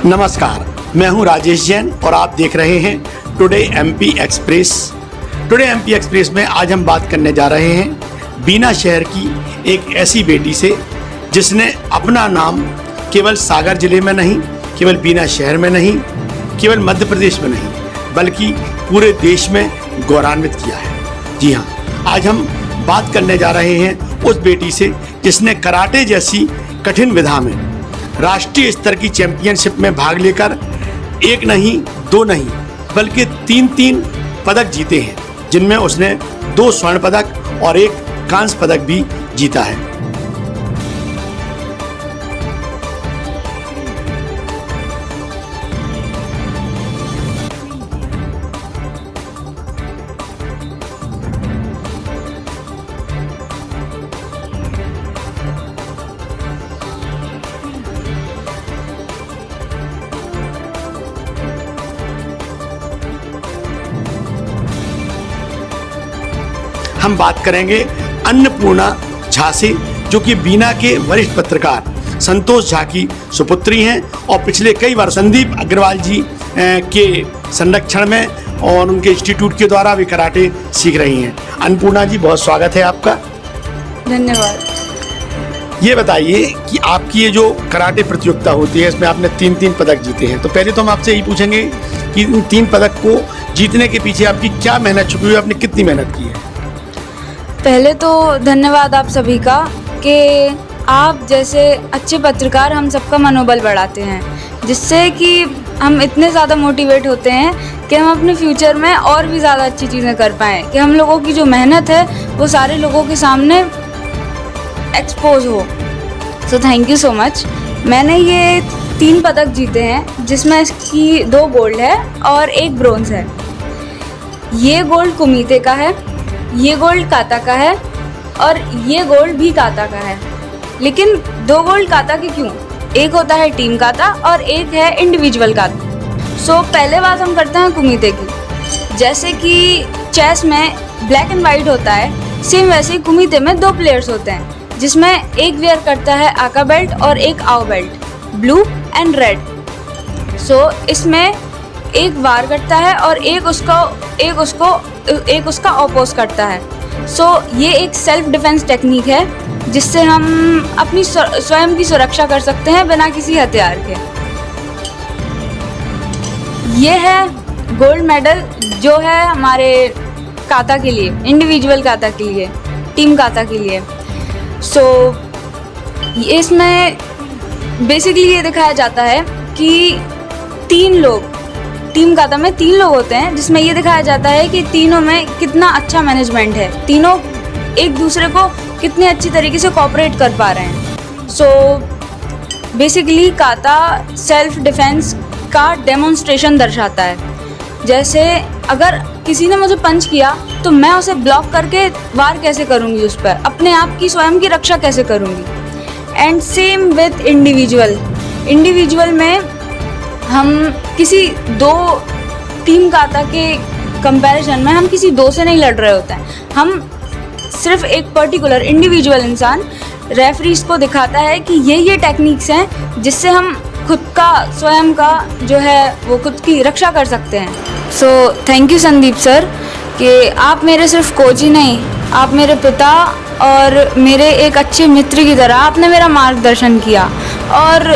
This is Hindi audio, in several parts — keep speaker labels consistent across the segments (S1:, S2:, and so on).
S1: नमस्कार, मैं हूं राजेश जैन और आप देख रहे हैं today MP express. Today MP express में आज हम बात करने जा रहे हैं बीना शहर की एक ऐसी बेटी से जिसने अपना नाम केवल सागर जिले में नहीं, केवल बीना शहर में नहीं, केवल मध्य प्रदेश में नहीं, बल्कि पूरे देश में गौरवान्वित किया है। जी हाँ, आज हम बात करने जा रहे हैं उस बेटी से जिसने कराटे जैसी कठिन विधा में राष्ट्रीय स्तर की चैंपियनशिप में भाग लेकर एक नहीं, दो नहीं, बल्कि तीन पदक जीते हैं, जिनमें उसने 2 स्वर्ण पदक और 1 कांस्य पदक भी जीता है। हम बात करेंगे अन्नपूर्णा झा से, जो कि बीना के वरिष्ठ पत्रकार संतोष झा की सुपुत्री हैं और पिछले कई बार संदीप अग्रवाल जी के संरक्षण में और उनके इंस्टीट्यूट के द्वारा भी कराटे सीख रही हैं। अन्नपूर्णा जी, बहुत स्वागत है आपका।
S2: धन्यवाद।
S1: ये बताइए कि आपकी ये जो कराटे प्रतियोगिता होती है, इसमें आपने 3 पदक जीते हैं, तो पहले तो हम आपसे यही पूछेंगे कि इन 3 पदक को जीतने के पीछे आपकी क्या मेहनत छुपी हुई है, आपने कितनी मेहनत की है?
S2: पहले तो धन्यवाद आप सभी का कि आप जैसे अच्छे पत्रकार हम सबका मनोबल बढ़ाते हैं, जिससे कि हम इतने ज़्यादा मोटिवेट होते हैं कि हम अपने फ्यूचर में और भी ज़्यादा अच्छी चीज़ें कर पाएँ, कि हम लोगों की जो मेहनत है वो सारे लोगों के सामने एक्सपोज हो। So thank you so much. मैंने ये 3 पदक जीते हैं, जिसमें इसकी 2 गोल्ड है और 1 ब्रोंज है। ये गोल्ड कुमीते का है, ये गोल्ड काता का है और ये गोल्ड भी काता का है। लेकिन 2 गोल्ड काता के क्यों? एक होता है टीम काता और एक है इंडिविजुअल काता। सो पहले बात हम करते हैं कुमीते की। जैसे कि चेस में ब्लैक एंड वाइट होता है, सेम वैसे ही कुमीते में 2 प्लेयर्स होते हैं, जिसमें एक वेयर करता है आका बेल्ट और एक आओ बेल्ट, ब्लू एंड रेड। सो इसमें एक वार करता है और एक उसका ऑपोज करता है। सो ये एक सेल्फ डिफेंस टेक्निक है, जिससे हम अपनी स्वयं की सुरक्षा कर सकते हैं बिना किसी हथियार के। ये है गोल्ड मेडल, जो है हमारे काता के लिए, इंडिविजुअल काता के लिए, टीम काता के लिए। सो इसमें बेसिकली ये दिखाया जाता है कि 3 लोग, टीम काता में 3 लोग होते हैं, जिसमें ये दिखाया जाता है कि तीनों में कितना अच्छा मैनेजमेंट है, तीनों एक दूसरे को कितने अच्छी तरीके से कोऑपरेट कर पा रहे हैं। सो बेसिकली काता सेल्फ डिफेंस का डेमोन्स्ट्रेशन दर्शाता है। जैसे अगर किसी ने मुझे पंच किया तो मैं उसे ब्लॉक करके वार कैसे करूँगी, उस पर अपने आप की स्वयं की रक्षा कैसे करूँगी। एंड सेम विथ इंडिविजुअल में हम किसी 2 टीम काता के कंपैरिजन में हम किसी 2 से नहीं लड़ रहे होते हैं। हम सिर्फ एक पर्टिकुलर इंडिविजुअल इंसान रेफरीज को दिखाता है कि ये टेक्निक्स हैं, जिससे हम खुद का, स्वयं का जो है वो खुद की रक्षा कर सकते हैं। So thank you Sandeep sir कि आप मेरे सिर्फ कोच ही नहीं, आप मेरे पिता और मेरे एक अच्छे मित्र की तरह आपने मेरा मार्गदर्शन किया। और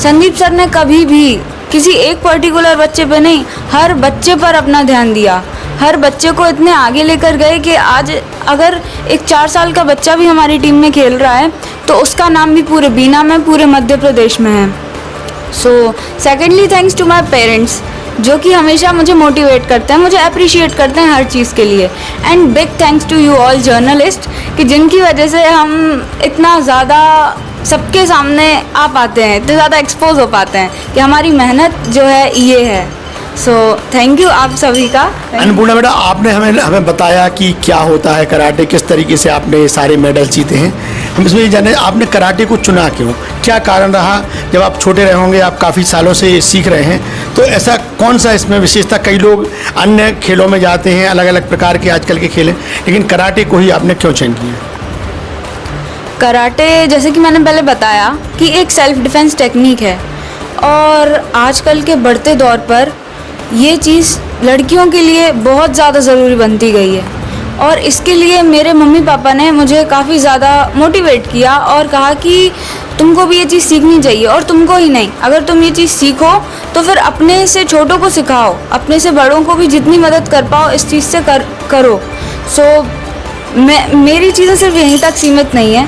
S2: संदीप सर ने कभी भी किसी एक पर्टिकुलर बच्चे पे नहीं, हर बच्चे पर अपना ध्यान दिया, हर बच्चे को इतने आगे लेकर गए कि आज अगर एक 4 साल का बच्चा भी हमारी टीम में खेल रहा है तो उसका नाम भी पूरे बीना में, पूरे मध्य प्रदेश में है। So secondly thanks to my parents, जो कि हमेशा मुझे मोटिवेट करते हैं, मुझे अप्रिशिएट करते हैं हर चीज़ के लिए। And big thanks to you all journalist, कि जिनकी वजह से हम इतना ज़्यादा सबके सामने आ पाते हैं, इतने ज़्यादा एक्सपोज हो पाते हैं कि हमारी मेहनत जो है ये है। सो थैंक यू आप सभी का।
S1: अन्नपूर्णा बेटा, आपने हमें बताया कि क्या होता है कराटे, किस तरीके से आपने ये सारे मेडल जीते हैं। हम इसमें ये जाने आपने कराटे को चुना क्यों, क्या कारण रहा? जब आप छोटे रहे होंगे, आप काफ़ी सालों से सीख रहे हैं, तो ऐसा कौन सा इसमें विशेषता? कई लोग अन्य खेलों में जाते हैं, अलग अलग प्रकार के आजकल के खेल हैं, लेकिन कराटे को ही आपने क्यों चयन किया?
S2: कराटे, जैसे कि मैंने पहले बताया कि एक सेल्फ डिफेंस टेक्निक है और आजकल के बढ़ते दौर पर ये चीज़ लड़कियों के लिए बहुत ज़्यादा ज़रूरी बनती गई है और इसके लिए मेरे मम्मी पापा ने मुझे काफ़ी ज़्यादा मोटिवेट किया और कहा कि तुमको भी ये चीज़ सीखनी चाहिए और तुमको ही नहीं, अगर तुम ये चीज़ सीखो तो फिर अपने से छोटों को सिखाओ, अपने से बड़ों को भी जितनी मदद कर पाओ इस चीज़ से करो। मेरी चीज़ें सिर्फ यहीं तक सीमित नहीं है,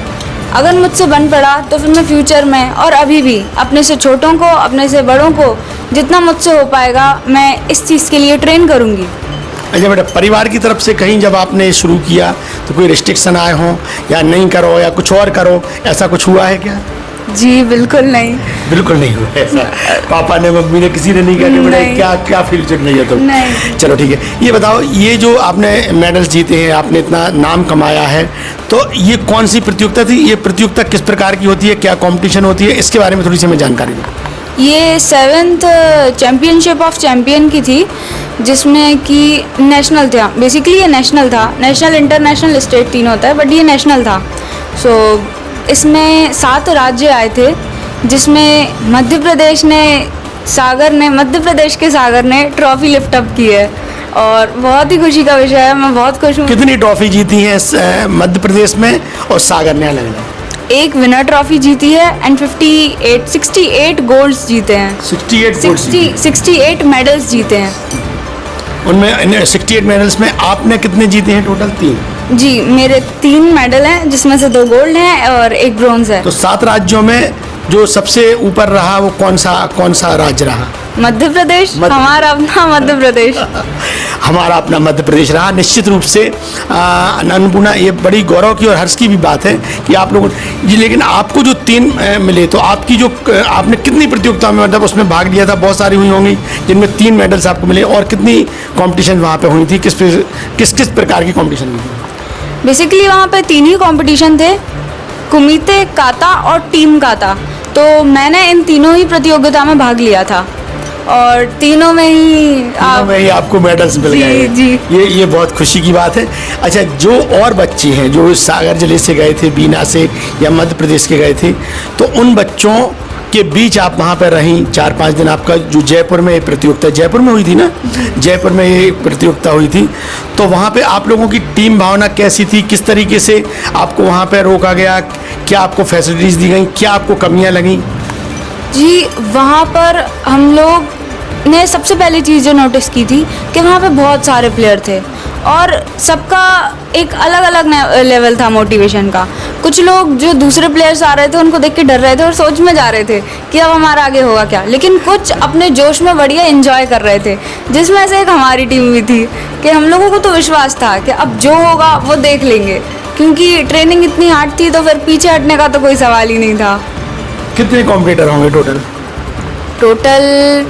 S2: अगर मुझसे बन पड़ा तो फिर मैं फ्यूचर में और अभी भी अपने से छोटों को, अपने से बड़ों को जितना मुझसे हो पाएगा मैं इस चीज़ के लिए ट्रेन करूँगी।
S1: अच्छा बेटा, परिवार की तरफ से कहीं जब आपने शुरू किया तो कोई रिस्ट्रिक्शन आए हों या नहीं करो या कुछ और करो, ऐसा कुछ हुआ है क्या?
S2: जी बिल्कुल नहीं।
S1: बिल्कुल नहीं हुआ ऐसा? पापा ने, मम्मी ने, किसी ने नहीं कहा कि बेटा क्या फ्यूचर नहीं है तो?
S2: नहीं।
S1: चलो ठीक है, ये बताओ, ये जो आपने मेडल्स जीते हैं, आपने इतना नाम कमाया है, तो ये कौन सी प्रतियोगिता थी? ये प्रतियोगिता किस प्रकार की होती है, क्या कंपटीशन होती है, इसके बारे में थोड़ी सी हमें जानकारी दो।
S2: ये 7th चैम्पियनशिप ऑफ चैम्पियन की थी, जिसमें कि नेशनल था, बेसिकली ये नेशनल था, नेशनल, इंटरनेशनल, स्टेट तीन होता है, बट ये नेशनल था। इसमें 7 राज्य आए थे, जिसमें मध्य प्रदेश के सागर ने ट्रॉफी लिफ्ट अप की है और बहुत ही खुशी का विषय है, मैं बहुत खुश हूँ।
S1: कितनी ट्रॉफी जीती है मध्य प्रदेश में और सागर ने अलग अलग?
S2: एक विनर ट्रॉफी जीती है एंड 68 गोल्ड्स जीते हैं। 68 मेडल्स जीते हैं।
S1: उनमें 68 मेडल्स में आपने कितने जीते हैं टोटल? 3?
S2: जी, मेरे 3 मेडल हैं, जिसमें से 2 गोल्ड हैं और 1 ब्रॉन्ज है।
S1: तो 7 राज्यों में जो सबसे ऊपर रहा वो कौन सा राज्य रहा?
S2: मध्य प्रदेश। हमारा अपना मध्य प्रदेश।
S1: हमारा अपना मध्य प्रदेश रहा। निश्चित रूप से अन्नपूर्णा, ये बड़ी गौरव की और हर्ष की भी बात है कि आप लोगों जी, लेकिन आपको जो 3 मिले, तो आपकी जो आपने कितनी प्रतियोगिता में मतलब उसमें भाग लिया था? बहुत सारी हुई होंगी जिनमें 3 मेडल्स आपको मिले, और कितनी कॉम्पिटिशन वहाँ पे हुई थी? किस प्रकार की कॉम्पिटिशन हुई थी?
S2: बेसिकली वहाँ पे 3 ही कॉम्पिटिशन थे, कुमिते, काता और टीम काता। तो मैंने इन तीनों ही प्रतियोगिता में भाग लिया था और तीनों में ही
S1: आपको मेडल्स मिल गए।
S2: जी।
S1: ये बहुत खुशी की बात है। अच्छा, जो और बच्चे हैं जो सागर जिले से गए थे, बीना से या मध्य प्रदेश के गए थे, तो उन बच्चों के बीच आप वहाँ पर रहीं 4-5 दिन। आपका जो जयपुर में प्रतियोगिता, जयपुर में हुई थी ना? जयपुर में ये प्रतियोगिता हुई थी, तो वहाँ पे आप लोगों की टीम भावना कैसी थी? किस तरीके से आपको वहाँ पे रोका गया? क्या आपको फैसिलिटीज़ दी गई? क्या आपको कमियाँ लगीं?
S2: जी, वहाँ पर हम लोग ने सबसे पहली चीज़ जो नोटिस की थी कि वहाँ पे बहुत सारे प्लेयर थे और सबका एक अलग अलग लेवल था मोटिवेशन का। कुछ लोग जो दूसरे प्लेयर्स आ रहे थे उनको देख के डर रहे थे और सोच में जा रहे थे कि अब हमारा आगे होगा क्या, लेकिन कुछ अपने जोश में बढ़िया एंजॉय कर रहे थे, जिसमें से एक हमारी टीम भी थी कि हम लोगों को तो विश्वास था कि अब जो होगा वो देख लेंगे, क्योंकि ट्रेनिंग इतनी हार्ड थी तो फिर पीछे हटने का तो कोई सवाल ही नहीं था।
S1: कितने कॉम्पिटिटर होंगे टोटल?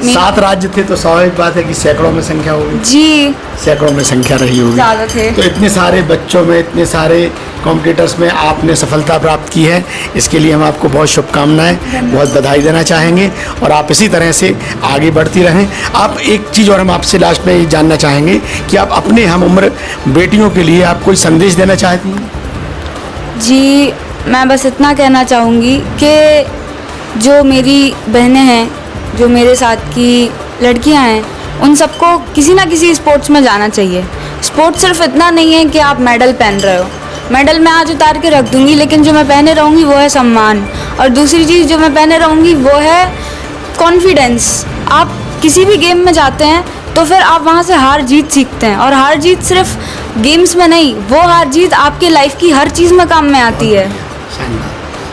S1: 7 राज्य थे, तो स्वाभाविक बात है कि सैकड़ों में संख्या होगी। जी, सैकड़ों में संख्या रही होगी,
S2: ज़्यादा थे।
S1: तो इतने सारे बच्चों में, इतने सारे कॉम्पिटिटर्स में आपने सफलता प्राप्त की है, इसके लिए हम आपको बहुत शुभकामनाएं, बहुत बधाई देना चाहेंगे और आप इसी तरह से आगे बढ़ती रहें। आप एक चीज़ और हम आपसे लास्ट में ये जानना चाहेंगे कि आप अपने हम उम्र बेटियों के लिए आप कोई संदेश देना चाहती हैं?
S2: जी, मैं बस इतना कहना चाहूँगी कि जो मेरी बहनें हैं, जो मेरे साथ की लड़कियां हैं, उन सबको किसी ना किसी स्पोर्ट्स में जाना चाहिए। स्पोर्ट्स सिर्फ इतना नहीं है कि आप मेडल पहन रहे हो, मेडल मैं आज उतार के रख दूंगी, लेकिन जो मैं पहने रहूँगी वो है सम्मान, और दूसरी चीज़ जो मैं पहने रहूँगी वो है कॉन्फिडेंस। आप किसी भी गेम में जाते हैं तो फिर आप वहाँ से हार जीत सीखते हैं, और हार जीत सिर्फ गेम्स में नहीं, वो हार जीत आपके लाइफ की हर चीज़ में काम में आती है।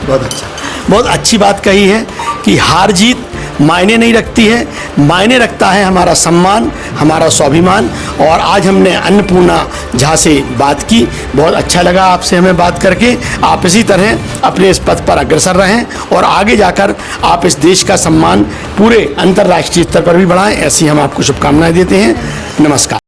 S1: बहुत अच्छा, बहुत अच्छी बात कही है कि हार जीत मायने नहीं रखती है, मायने रखता है हमारा सम्मान, हमारा स्वाभिमान। और आज हमने अन्नपूर्णा झा से बात की, बहुत अच्छा लगा आपसे हमें बात करके। आप इसी तरह अपने इस पथ पर अग्रसर रहें और आगे जाकर आप इस देश का सम्मान पूरे अंतर्राष्ट्रीय स्तर पर भी बढ़ाएं, ऐसी हम आपको शुभकामनाएं देते हैं। नमस्कार।